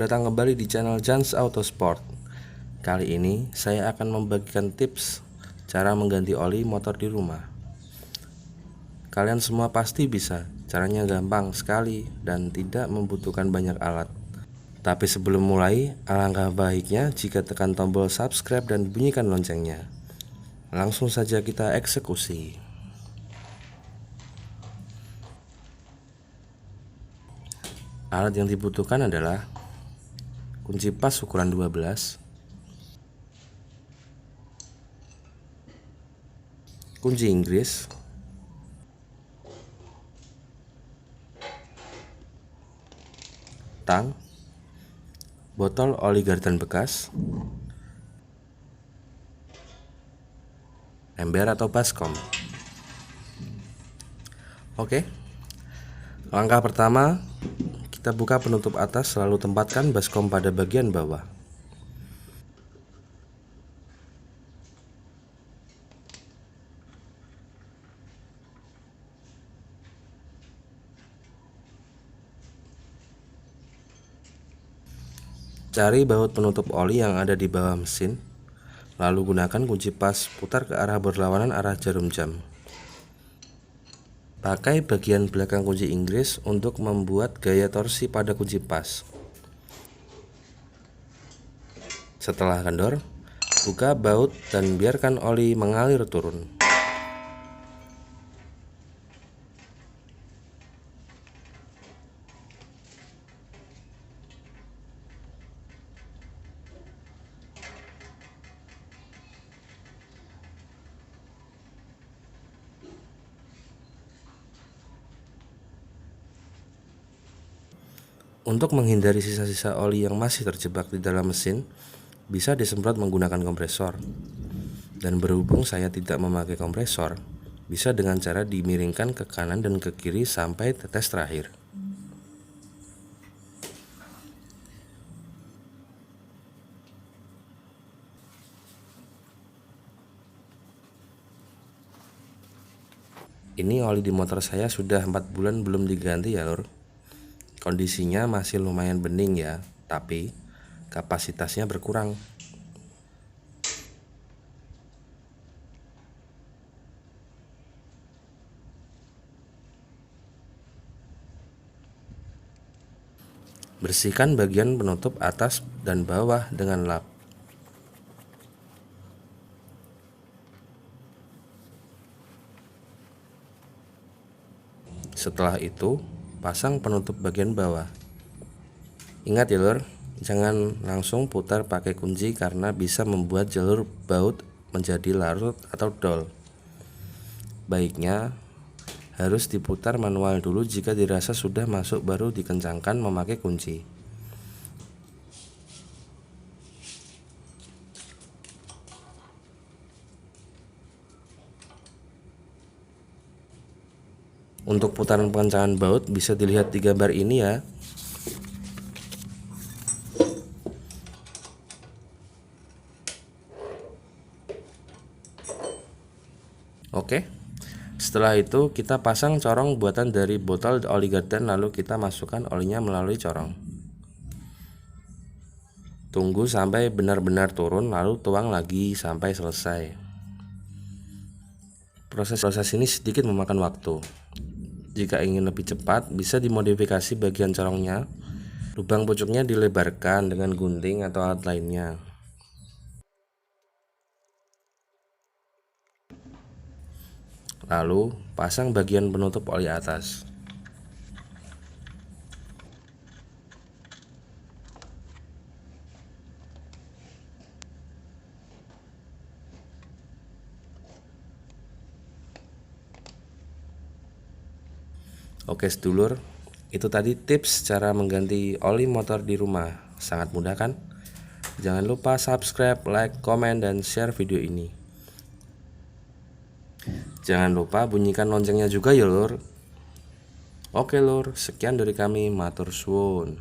Selamat datang kembali di channel Jans Autosport. Kali ini saya akan membagikan tips cara mengganti oli motor di rumah. Kalian semua pasti bisa, caranya gampang sekali dan tidak membutuhkan banyak alat. Tapi sebelum mulai, alangkah baiknya jika tekan tombol subscribe dan bunyikan loncengnya. Langsung saja kita eksekusi. Alat yang dibutuhkan adalah kunci pas ukuran 12, kunci Inggris, tang, botol oli Garden bekas, ember atau baskom. Oke, langkah pertama, kita buka penutup atas, lalu tempatkan baskom pada bagian bawah. Cari baut penutup oli yang ada di bawah mesin, lalu gunakan kunci pas putar ke arah berlawanan arah jarum jam. Pakai bagian belakang kunci Inggris untuk membuat gaya torsi pada kunci pas. Setelah kendor, buka baut dan biarkan oli mengalir turun. Untuk menghindari sisa-sisa oli yang masih terjebak di dalam mesin, bisa disemprot menggunakan kompresor. Dan berhubung saya tidak memakai kompresor, bisa dengan cara dimiringkan ke kanan dan ke kiri sampai tetes terakhir. Ini oli di motor saya sudah 4 bulan belum diganti ya lur. Kondisinya masih lumayan bening ya, tapi kapasitasnya berkurang. Bersihkan bagian penutup atas dan bawah dengan lap. Setelah itu, pasang penutup bagian bawah. Ingat ya lur, jangan langsung putar pakai kunci karena bisa membuat jalur baut menjadi larut atau dol. Baiknya harus diputar manual dulu, jika dirasa sudah masuk baru dikencangkan memakai kunci. Untuk putaran pengencangan baut bisa dilihat di gambar ini ya. Oke, setelah itu kita pasang corong buatan dari botol oli Garden, lalu kita masukkan olinya melalui corong. Tunggu sampai benar-benar turun, lalu tuang lagi sampai selesai. Proses ini sedikit memakan waktu. Jika ingin lebih cepat, bisa dimodifikasi bagian corongnya. Lubang pucuknya dilebarkan dengan gunting atau alat lainnya. Lalu pasang bagian penutup oli atas. Oke sedulur, itu tadi tips cara mengganti oli motor di rumah. Sangat mudah kan? Jangan lupa subscribe, like, komen, dan share video ini. Jangan lupa bunyikan loncengnya juga ya lur. Oke lur, sekian dari kami, matur suwun.